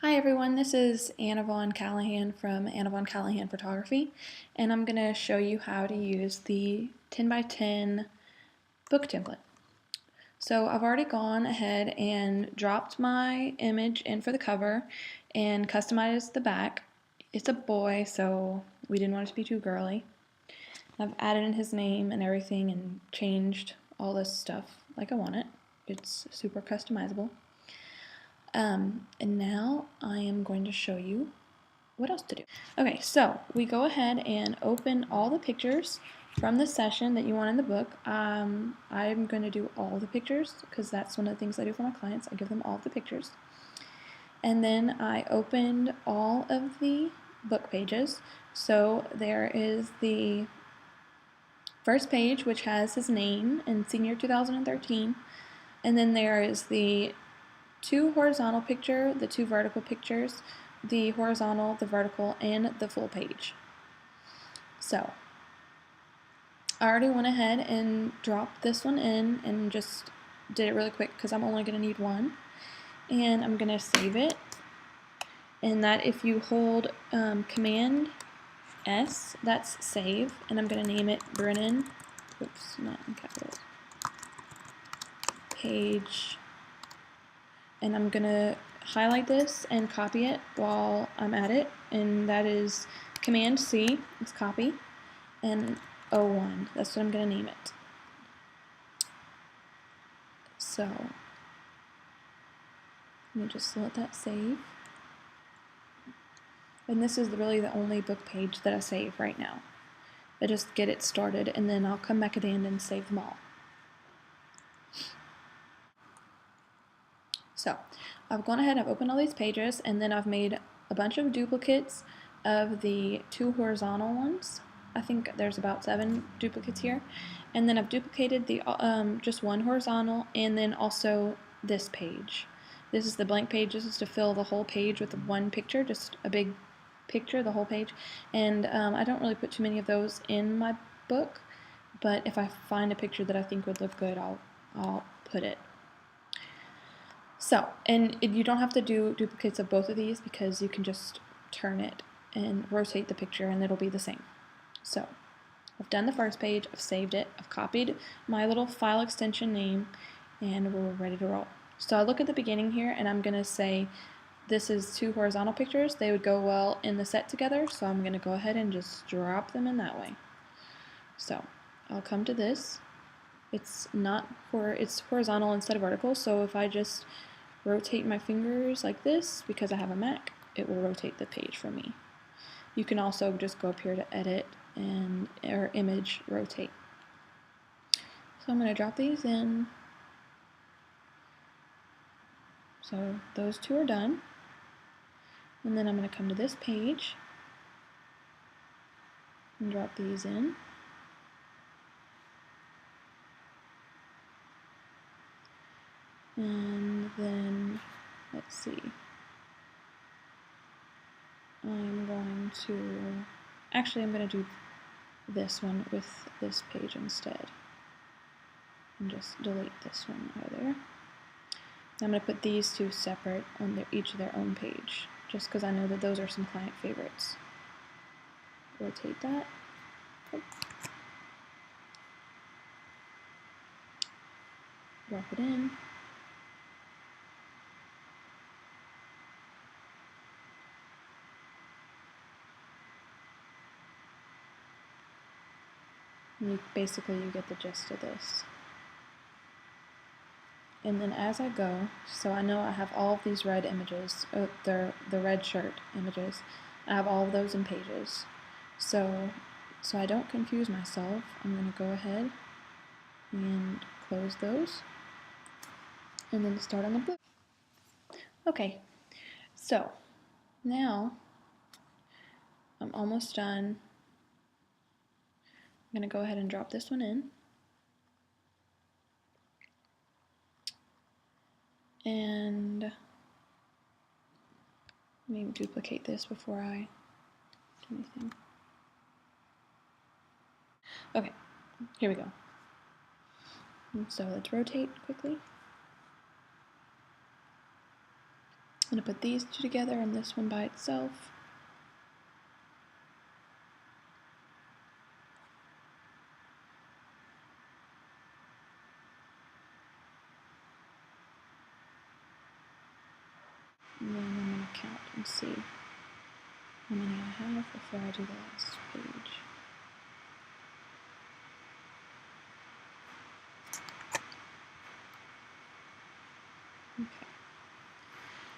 Hi everyone, this is Anna Von Callahan from Anna Von Callahan Photography, and I'm going to show you how to use the 10 by 10 book template. So I've already gone ahead and dropped my image in for the cover and customized the back. It's a boy, so we didn't want it to be too girly. I've added in his name and everything and changed all this stuff like I want it. It's super customizable. And now I am going to show you what else to do. Okay, so we go ahead and open all the pictures from the session that you want in the book. I'm going to do all the pictures because that's one of the things I do for my clients. I give them all the pictures. And then I opened all of the book pages. So there is the first page, which has his name and senior 2013. And then there is the two horizontal picture, the two vertical pictures, the horizontal, the vertical, and the full page. So I already went ahead and dropped this one in and just did it really quick because I'm only going to need one. And I'm going to save it. And that if you hold Command S, that's save. And I'm going to name it Brennan, oops, not in capitals, page. And I'm going to highlight this and copy it while I'm at it, and that is Command C is copy, and 01, that's what I'm going to name it. So let me just let that save. And this is really the only book page that I save right now. I just get it started, and then I'll come back at the end and save them all. So I've gone ahead, I've opened all these pages, and then I've made a bunch of duplicates of the two horizontal ones. I think there's about 7 duplicates here. And then I've duplicated the just one horizontal, and then also this page. This is the blank page. This is to fill the whole page with one picture, just a big picture, the whole page. And I don't really put too many of those in my book, but if I find a picture that I think would look good, I'll put it. So, and you don't have to do duplicates of both of these because you can just turn it and rotate the picture and it'll be the same. So, I've done the first page, I've saved it, I've copied my little file extension name, and we're ready to roll. So I look at the beginning here and I'm going to say this is 2 horizontal pictures. They would go well in the set together, so I'm going to go ahead and just drop them in that way. So, I'll come to this. It's horizontal instead of vertical, so if I just rotate my fingers like this, because I have a Mac, it will rotate the page for me. You can also just go up here to edit or image rotate. So I'm going to drop these in. So those 2 are done. And then I'm going to come to this page and drop these in. And then, let's see, I'm going to do this one with this page instead. And just delete this one out of there. I'm going to put these 2 separate on each of their own page, just because I know that those are some client favorites. Rotate that. Oh. Drop it in. And basically you get the gist of this. And then as I go, so I know I have all of these red images, the red shirt images, I have all of those in pages. So I don't confuse myself, I'm going to go ahead and close those, and then start on the blue. Okay, so now I'm almost done. I'm going to go ahead and drop this one in. And let me duplicate this before I do anything. Okay, here we go. So let's rotate quickly. I'm going to put these two together and this one by itself. And then I'm going to count and see how many I have before I do the last page. Okay.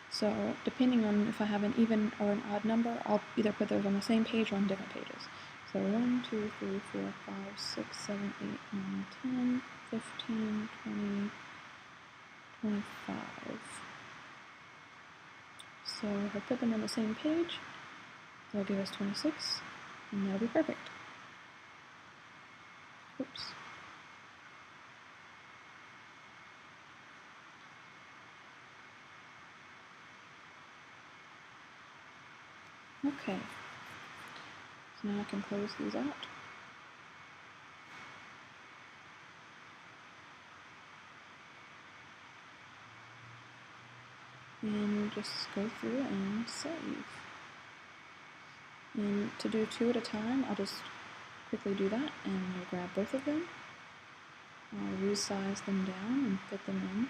So depending on if I have an even or an odd number, I'll either put those on the same page or on different pages. So 1, 2, 3, 4, 5, 6, 7, 8, 9, 10, 15, 20, 25. So if I put them on the same page, that'll give us 26, and that'll be perfect. Oops. Okay. So now I can close these out. And just go through and save. And to do 2 at a time, I'll just quickly do that, and I'll grab both of them. I'll resize them down and fit them in.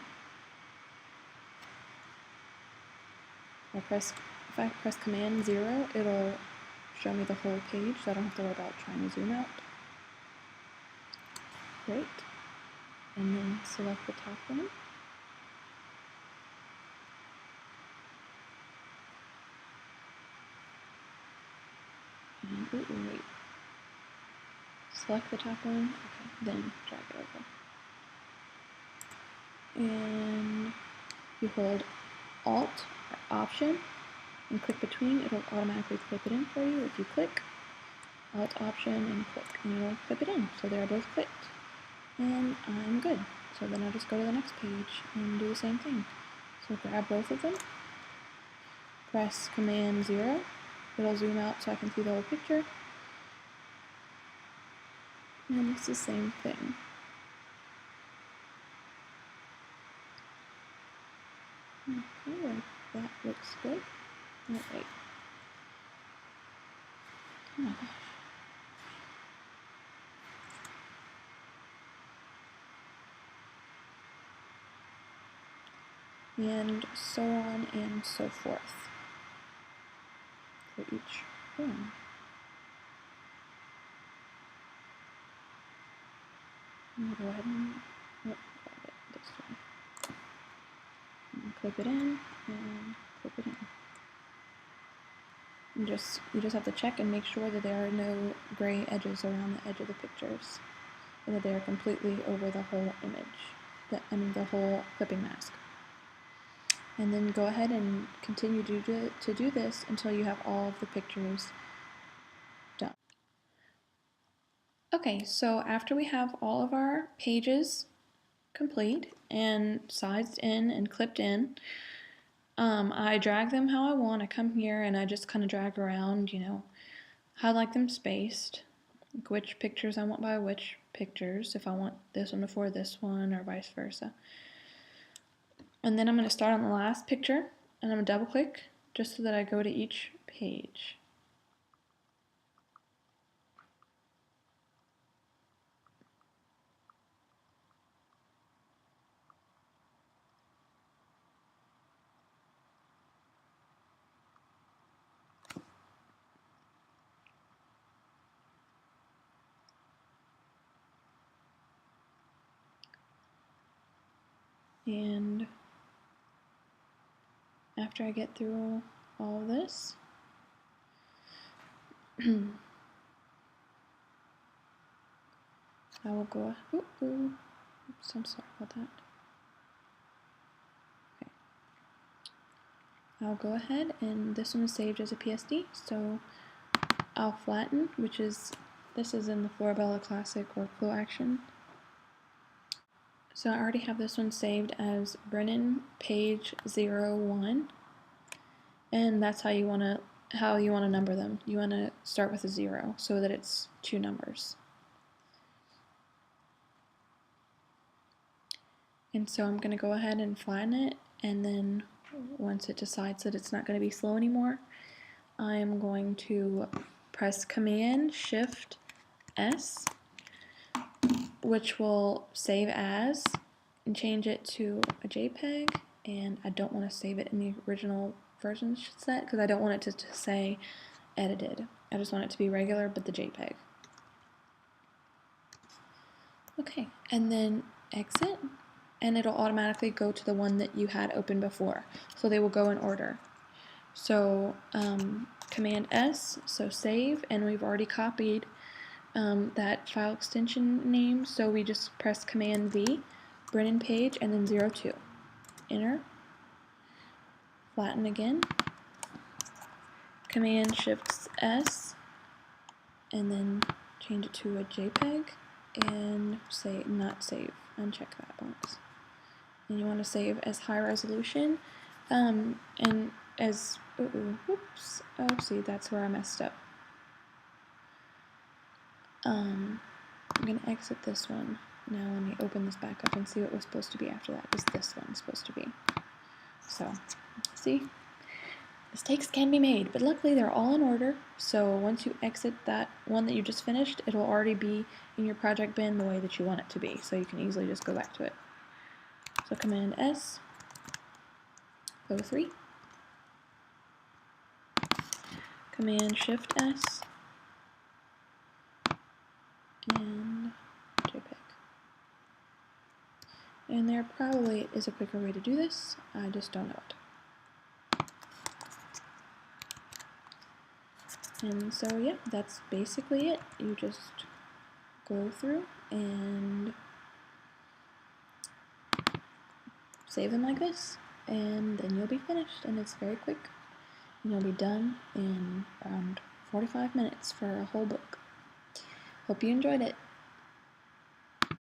If I press Command 0, it'll show me the whole page, so I don't have to worry about trying to zoom out. Great. And then select the top one. And wait. Select the top one, okay, then drag it over. And you hold Alt or Option and click between, it'll automatically clip it in for you. If you click Alt, Option, and click, and it'll clip it in. So they're both clipped. And I'm good. So then I'll just go to the next page and do the same thing. So grab both of them, press Command 0, it'll zoom out so I can see the whole picture. And it's the same thing. Okay, that looks good. Oh, wait. Oh my gosh. And so on and so forth for each one. I'm gonna go ahead and grab it this way. And clip it in and clip it in. And you just have to check and make sure that there are no gray edges around the edge of the pictures, and that they are completely over the whole image, the whole clipping mask. And then go ahead and continue to do this until you have all of the pictures done. Okay, so after we have all of our pages complete and sized in and clipped in, I drag them how I want. I come here and I just kind of drag around, how I like them spaced, like which pictures I want by which pictures, if I want this one before this one or vice versa. And then I'm going to start on the last picture, and I'm going to double click just so that I go to each page. And after I get through all of this, I will go, oops, I'm sorry about that. Okay. I'll go ahead, and this one is saved as a PSD, so I'll flatten, this is in the Florabella Classic workflow action. So I already have this one saved as Brennan page 01, and that's how you want to number them. You want to start with a 0 so that it's 2 numbers. And so I'm going to go ahead and flatten it and then once it decides that it's not going to be slow anymore, I'm going to press Command Shift S, which will save as, and change it to a JPEG, and I don't want to save it in the original version set because I don't want it to say edited. I just want it to be regular, but the JPEG. Okay, and then exit, and it'll automatically go to the one that you had open before. So they will go in order. So Command S, so save, and we've already copied that file extension name, so we just press Command V, Brennan page, and then 02. Enter, flatten again, Command Shift S, and then change it to a JPEG, and say not save, uncheck that box. And you want to save as high resolution, and as, whoops, oh see, that's where I messed up. I'm going to exit this one. Now let me open this back up and see what was supposed to be after that. Was this one supposed to be? So, see? Mistakes can be made, but luckily they're all in order. So once you exit that one that you just finished, it'll already be in your project bin the way that you want it to be. So you can easily just go back to it. So Command S, 03. Command Shift S, and JPEG. And there probably is a quicker way to do this, I just don't know it. And so yeah, that's basically it. You just go through and save them like this, and then you'll be finished, and it's very quick. And you'll be done in around 45 minutes for a whole book. Hope you enjoyed it.